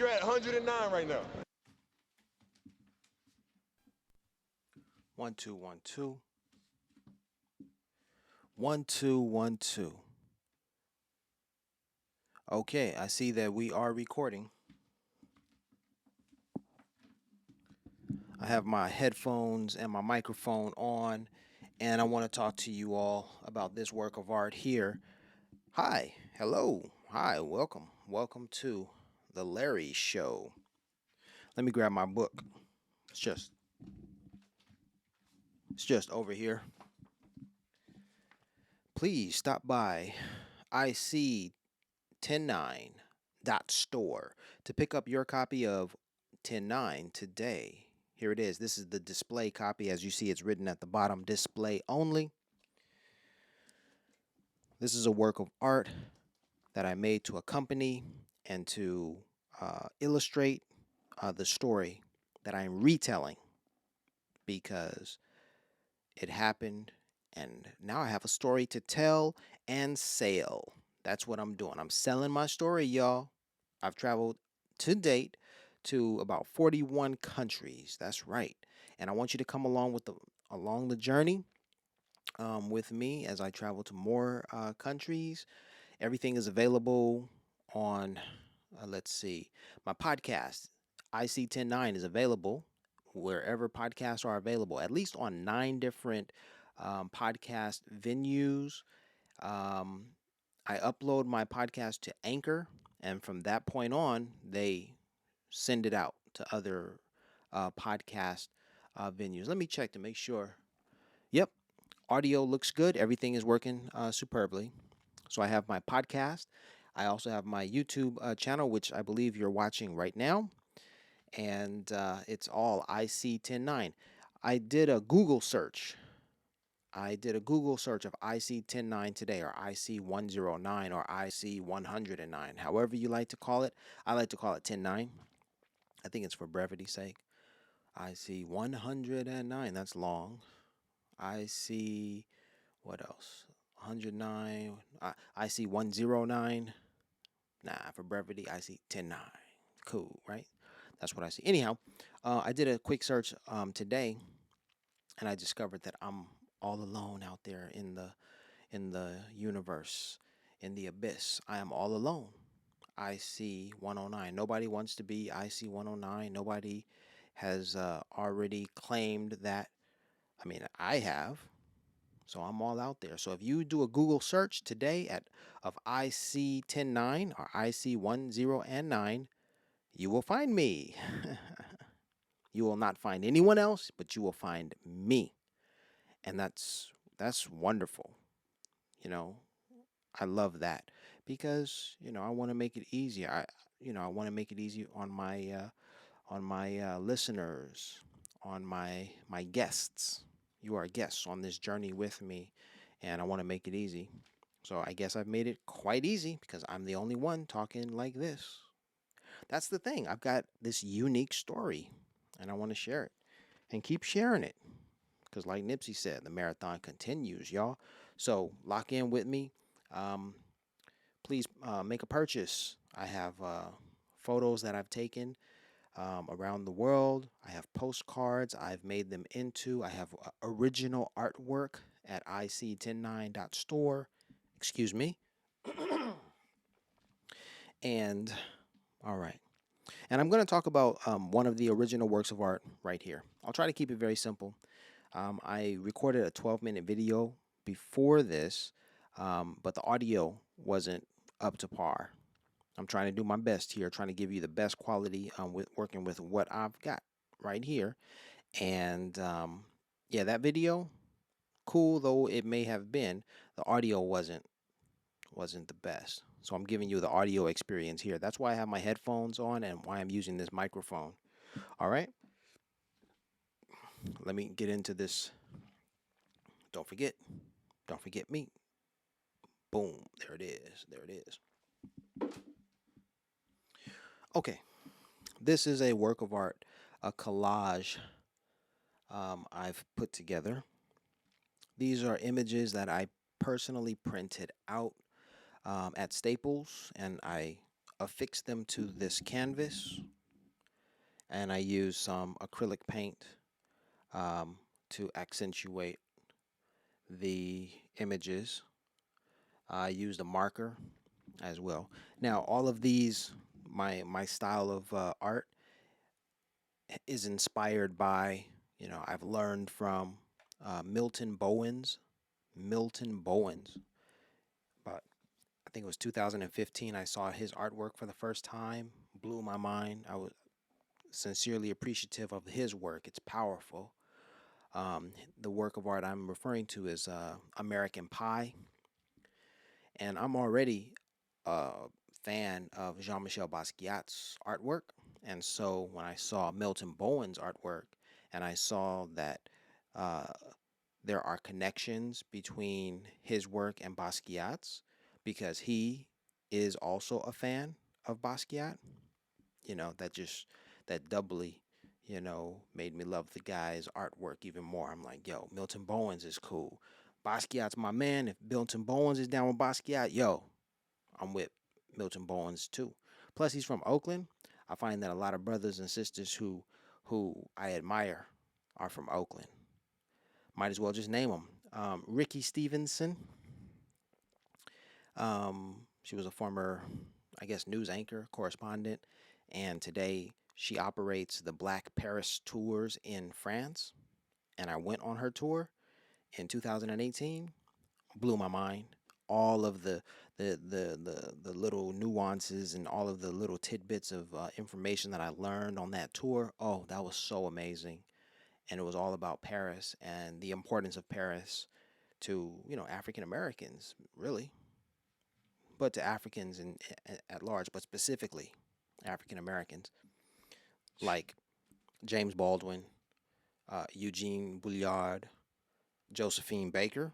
You're at 109 right now. 1 2 1 2 1 2 1 2. Okay, I see that we are recording. I have my headphones and my microphone on, and I want to talk to you all about this work of art here. Hi, hello, hi, welcome to the Larry Show. Let me grab my book. It's just over here. Please stop by iSee109.store to pick up your copy of 109 today. Here it is. This is the display copy. As you see, it's written at the bottom, display only. This is a work of art that I made to accompany and to illustrate the story that I'm retelling, because it happened and now I have a story to tell and sell. That's what I'm doing. I'm selling my story, y'all. I've traveled to date to about 41 countries. That's right. And I want you to come along the journey with me as I travel to more countries. Everything is available on, let's see, my podcast. iSee109 is available wherever podcasts are available, at least on 9 different podcast venues. Um, I upload my podcast to Anchor, and from that point on, they send it out to other podcast venues. Let me check to make sure. Yep, audio looks good. Everything is working superbly. So I have my podcast. I also have my YouTube channel, which I believe you're watching right now. And it's all iSee109. I did a Google search. I did a Google search of iSee109 today, or iSee109, or iSee109, however you like to call it. I like to call it 109. I think it's for brevity's sake. iSee109, that's long. I see, what else? 109. I see 109. Nah, for brevity, I see 109. Cool, right? That's what I see. Anyhow, I did a quick search today, and I discovered that I'm all alone out there in the universe, in the abyss. I am all alone. I see 109. Nobody wants to be I see 109. Nobody has already claimed that. I mean, I have. So I'm all out there. So if you do a Google search today of iSee109 or iSee10 and 9, you will find me. You will not find anyone else, but you will find me. And that's wonderful. You know, I love that because, I want to make it easier. I want to make it easy on my listeners, on my guests. You are guests on this journey with me, and I want to make it easy. So I guess I've made it quite easy because I'm the only one talking like this. That's the thing. I've got this unique story, and I want to share it and keep sharing it because, like Nipsey said, the marathon continues, y'all. So lock in with me. Um, Please make a purchase. I have photos that I've taken around the world. I have postcards. I've made them into. I have original artwork at iSee109.store. Excuse me. And all right. And I'm going to talk about one of the original works of art right here. I'll try to keep it very simple. I recorded a 12-minute video before this, but the audio wasn't up to par. I'm trying to do my best here, trying to give you the best quality with working with what I've got right here. And yeah, that video, cool though it may have been, the audio wasn't the best. So I'm giving you the audio experience here. That's why I have my headphones on and why I'm using this microphone. All right. Let me get into this. Don't forget. Don't forget me. Boom. There it is. There it is. Okay. This is a work of art, a collage I've put together. These are images that I personally printed out at Staples, and I affix them to this canvas, and I use some acrylic paint um, to accentuate the images. I used a marker as well. Now, all of these, my style of art is inspired by, I've learned from Milton Bowens. Milton Bowens. But I think it was 2015. I saw his artwork for the first time. Blew my mind. I was sincerely appreciative of his work. It's powerful. The work of art I'm referring to is American Pie, and I'm already a fan of Jean-Michel Basquiat's artwork. And so when I saw Milton Bowen's artwork, and I saw that uh, there are connections between his work and Basquiat's, because he is also a fan of Basquiat, that doubly, made me love the guy's artwork even more. I'm like, yo, Milton Bowens is cool. Basquiat's my man. If Milton Bowens is down with Basquiat, yo, I'm with Milton Bowens too. Plus, he's from Oakland. I find that a lot of brothers and sisters who I admire are from Oakland. Might as well just name them. Ricky Stevenson. She was a former, I guess, news anchor, correspondent, and today she operates the Black Paris tours in France. And I went on her tour in 2018. Blew my mind. All of the little nuances and all of the little tidbits of information that I learned on that tour. Oh, that was so amazing. And it was all about Paris and the importance of Paris to African Americans, really, but to Africans at large, but specifically African Americans, like James Baldwin, Eugene Boullard, Josephine Baker,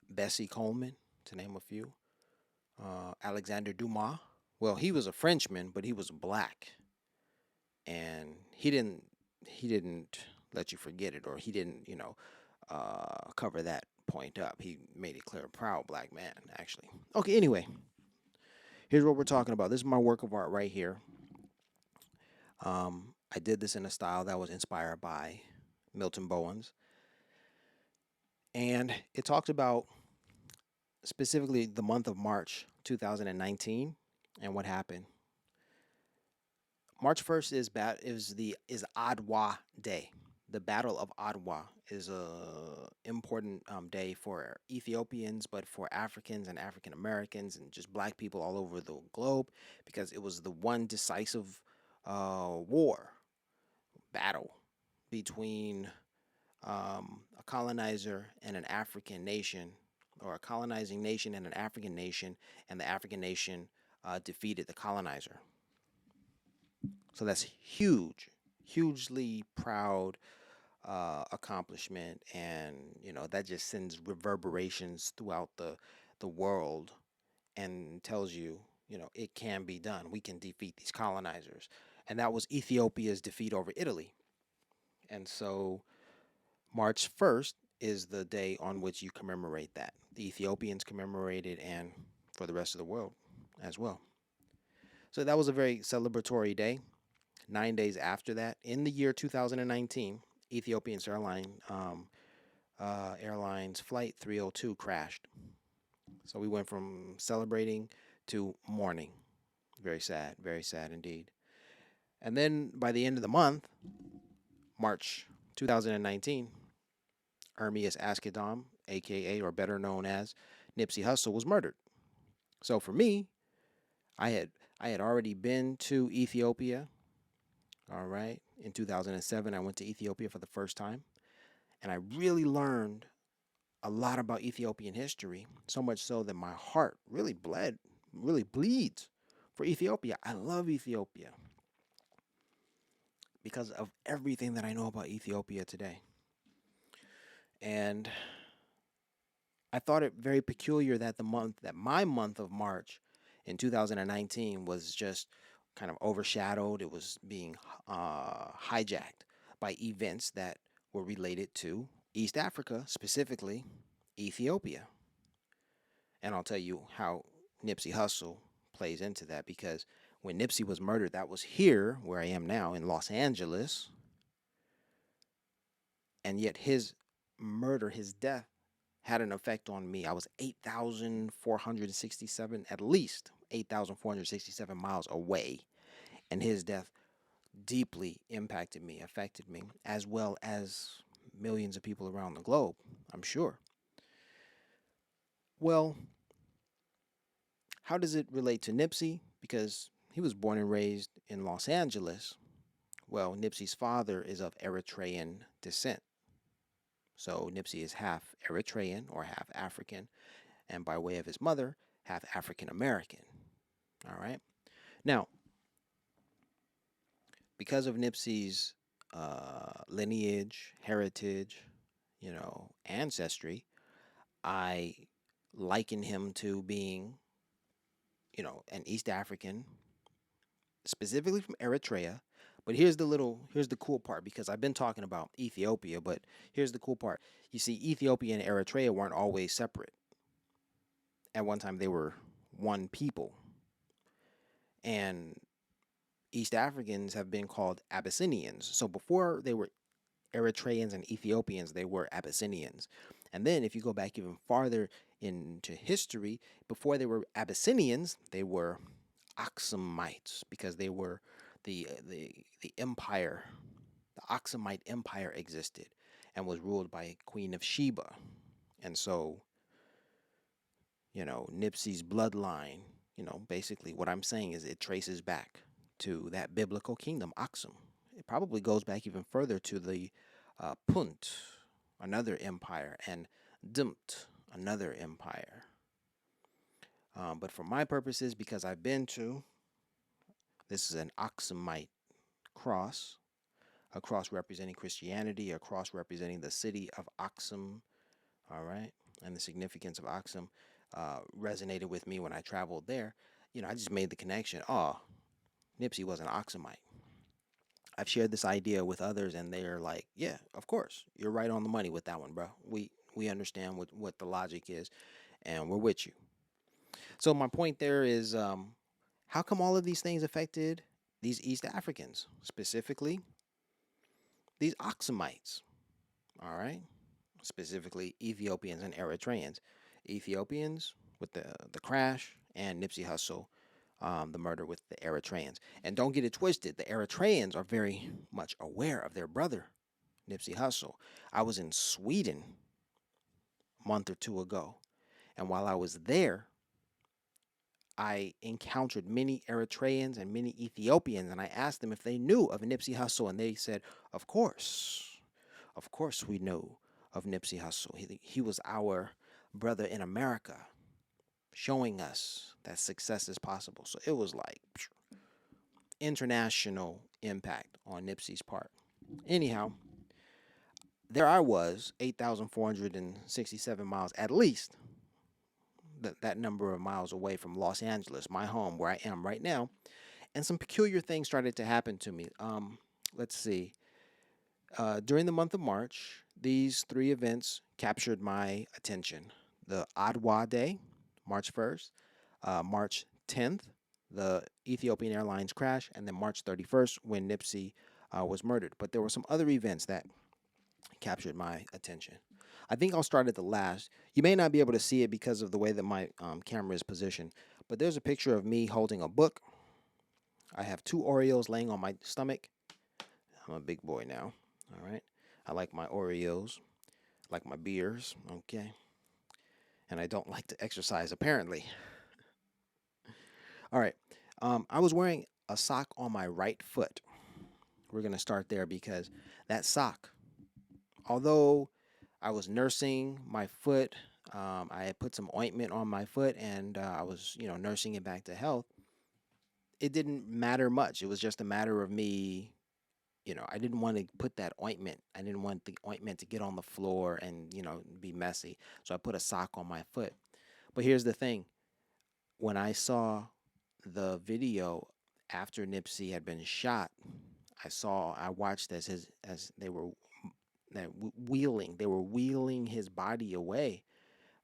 Bessie Coleman, to name a few. Alexander Dumas. Well, he was a Frenchman, but he was black, and he didn't let you forget it, or he didn't cover that point up. He made it clear, proud black man, actually. Okay, anyway, here's what we're talking about. This is my work of art right here. I did this in a style that was inspired by Milton Bowens, and it talks about specifically the month of March 2019 and what happened. March 1st is Adwa Day. The Battle of Adwa is a important day for Ethiopians, but for Africans and African Americans and just black people all over the globe, because it was the one decisive war battle between a colonizer and an African nation, or a colonizing nation and an African nation, and the African nation defeated the colonizer. So that's huge, hugely proud accomplishment, and that just sends reverberations throughout the world, and tells you, it can be done. We can defeat these colonizers, and that was Ethiopia's defeat over Italy. And so March 1st is the day on which you commemorate that. The Ethiopians commemorate it, and for the rest of the world as well. So that was a very celebratory day. 9 days after that, in the year 2019, Ethiopian Airlines Flight 302 crashed. So we went from celebrating to mourning. Very sad indeed. And then by the end of the month, March 2019, Ermias Askedom, aka or better known as Nipsey Hussle, was murdered. So for me, I had already been to Ethiopia. All right. In 2007, I went to Ethiopia for the first time, and I really learned a lot about Ethiopian history, so much so that my heart really bleeds for Ethiopia. I love Ethiopia because of everything that I know about Ethiopia today. And I thought it very peculiar that my month of March in 2019 was just kind of overshadowed. It was being hijacked by events that were related to East Africa, specifically Ethiopia. And I'll tell you how Nipsey Hussle plays into that, because when Nipsey was murdered, that was here where I am now in Los Angeles. And yet his murder, his death, had an effect on me. I was 8,467, at least 8,467 miles away. And his death deeply impacted me, affected me, as well as millions of people around the globe, I'm sure. Well, how does it relate to Nipsey? Because he was born and raised in Los Angeles. Well, Nipsey's father is of Eritrean descent. So Nipsey is half Eritrean or half African, and by way of his mother, half African American. All right. Now, because of Nipsey's lineage, heritage, ancestry, I liken him to being, an East African, specifically from Eritrea. But here's the cool part, because I've been talking about Ethiopia, but here's the cool part. You see, Ethiopia and Eritrea weren't always separate. At one time, they were one people. And East Africans have been called Abyssinians. So before they were Eritreans and Ethiopians, they were Abyssinians. And then if you go back even farther into history, before they were Abyssinians, they were Axumites, because they were the empire, the Axumite empire existed and was ruled by Queen of Sheba. And so, Nipsey's bloodline, basically what I'm saying is it traces back to that biblical kingdom, Axum. It probably goes back even further to the Punt, another empire, and Dumt, another empire. But for my purposes, because I've been to, this is an Axumite cross, a cross representing Christianity, a cross representing the city of Axum, all right? And the significance of Axum resonated with me when I traveled there. I just made the connection. Oh, Nipsey was an Axumite. I've shared this idea with others, and they're like, "Yeah, of course, you're right on the money with that one, bro. We understand what the logic is, and we're with you." So my point there is, how come all of these things affected these East Africans, specifically these Axumites? All right, specifically Ethiopians and Eritreans. Ethiopians with the crash, and Nipsey Hussle, the murder with the Eritreans. And don't get it twisted, the Eritreans are very much aware of their brother, Nipsey Hussle. I was in Sweden a month or two ago, and while I was there, I encountered many Eritreans and many Ethiopians, and I asked them if they knew of Nipsey Hussle, and they said, "Of course, we know of Nipsey Hussle. He was our brother in America, showing us that success is possible." So it was like international impact on Nipsey's part. Anyhow, there I was, 8,467 miles, at least that number of miles away from Los Angeles, my home, where I am right now. And some peculiar things started to happen to me. Let's see. During the month of March, these three events captured my attention. The Adwa Day, March 1st, March 10th, the Ethiopian Airlines crash, and then March 31st when Nipsey was murdered. But there were some other events that captured my attention. I think I'll start at the last. You may not be able to see it because of the way that my camera is positioned, but there's a picture of me holding a book. I have two Oreos laying on my stomach. I'm a big boy now, all right? I like my Oreos, like my beers, okay? And I don't like to exercise, apparently. All right, I was wearing a sock on my right foot. We're going to start there because that sock, although I was nursing my foot, I had put some ointment on my foot, and I was, nursing it back to health. It didn't matter much. It was just a matter of me, I didn't want to put that ointment. I didn't want the ointment to get on the floor and, be messy. So I put a sock on my foot. But here's the thing. When I saw the video after Nipsey had been shot, I watched as they were wheeling his body away,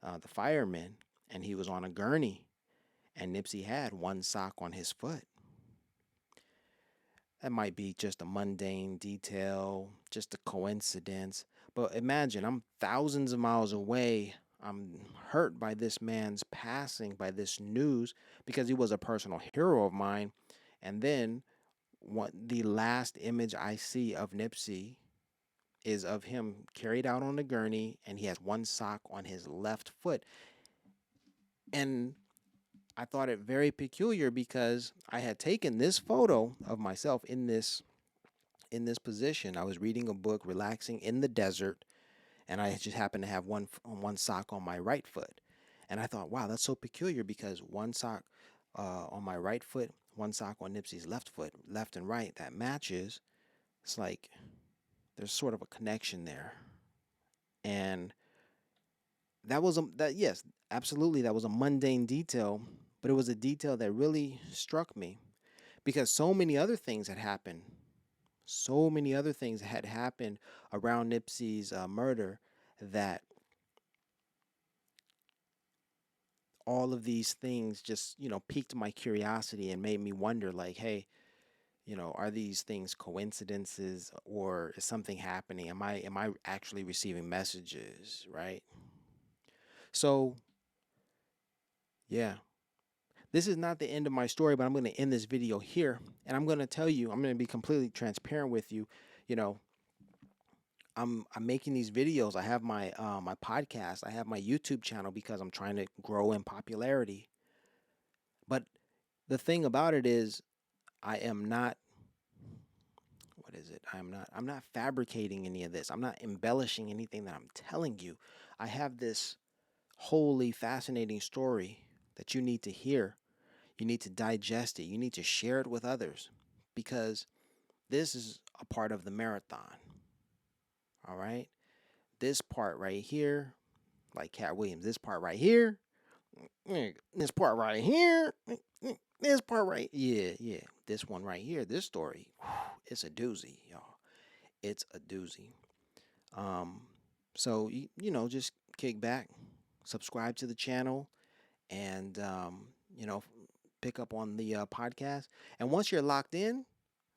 the firemen, and he was on a gurney, and Nipsey had one sock on his foot. That might be just a mundane detail, just a coincidence. But imagine, I'm thousands of miles away. I'm hurt by this man's passing, by this news, because he was a personal hero of mine. And then the last image I see of Nipsey is of him carried out on a gurney, and he has one sock on his left foot. And I thought it very peculiar because I had taken this photo of myself in this position. I was reading a book, relaxing in the desert, and I just happened to have one sock on my right foot. And I thought, wow, that's so peculiar because one sock on my right foot, one sock on Nipsey's left foot, left and right, that matches. It's like there's sort of a connection there. And yes, absolutely, that was a mundane detail, but it was a detail that really struck me because so many other things had happened. So many other things had happened around Nipsey's murder that all of these things just, piqued my curiosity and made me wonder, like, hey, are these things coincidences or is something happening? Am I actually receiving messages, right? So, yeah, this is not the end of my story, but I'm going to end this video here. And I'm going to tell you, I'm going to be completely transparent with you. I'm making these videos. I have my my podcast. I have my YouTube channel because I'm trying to grow in popularity. But the thing about it is, I am not. What is it? I'm not fabricating any of this. I'm not embellishing anything that I'm telling you. I have this wholly fascinating story that you need to hear. You need to digest it. You need to share it with others because this is a part of the marathon. All right. This part right here, like Cat Williams, this part right here, this part right here, this part right. Yeah. This one right here, this story, it's a doozy, y'all. It's a doozy. So, just kick back, subscribe to the channel, and, pick up on the podcast. And once you're locked in,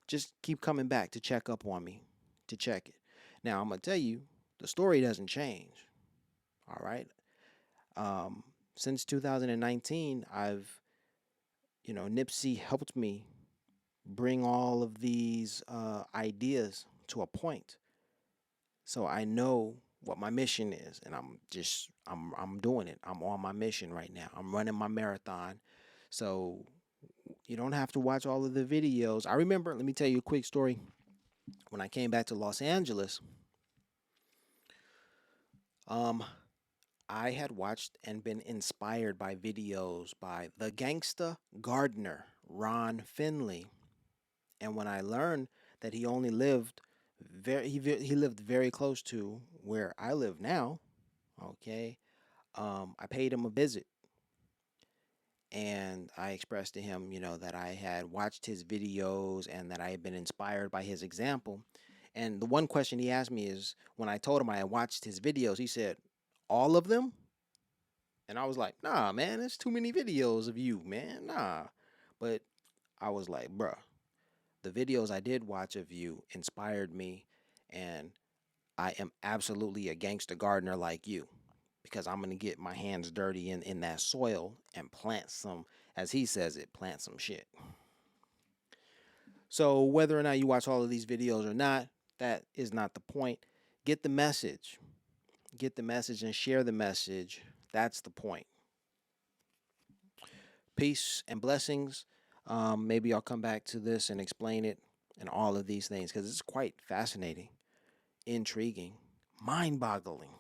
just keep coming back to check up on me, to check it. Now, I'm going to tell you, the story doesn't change. All right. Since 2019, Nipsey helped me bring all of these ideas to a point. So I know what my mission is, and I'm doing it. I'm on my mission right now. I'm running my marathon. So you don't have to watch all of the videos. I remember, let me tell you a quick story. When I came back to Los Angeles, I had watched and been inspired by videos by the gangsta gardener, Ron Finley. And when I learned that he only lived he lived very close to where I live now, okay, I paid him a visit. And I expressed to him, that I had watched his videos and that I had been inspired by his example. And the one question he asked me is, when I told him I had watched his videos, he said, all of them? And I was like, nah, man, there's too many videos of you, man, nah. But I was like, bruh, the videos I did watch of you inspired me, and I am absolutely a gangster gardener like you. Because I'm going to get my hands dirty in that soil and plant some, as he says it, plant some shit. So whether or not you watch all of these videos or not, that is not the point. Get the message. Get the message and share the message. That's the point. Peace and blessings. Maybe I'll come back to this and explain it and all of these things because it's quite fascinating, intriguing, mind-boggling.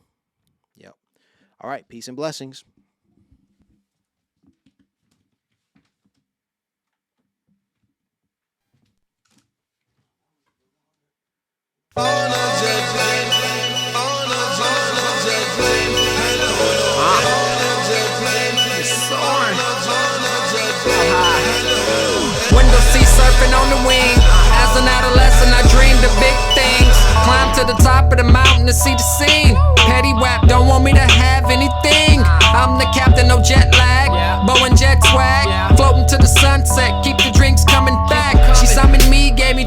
Yep. All right, peace and blessings. Window seat surfing on the wing. As an adolescent, I dreamed of big things. Climb to the top of the mountain to see the scene. Petty rap don't want me to have anything. I'm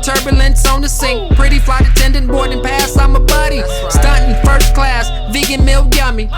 turbulence on the sink. Pretty flight attendant boarding pass, I'm a buddy. Stunting first class, vegan meal yummy.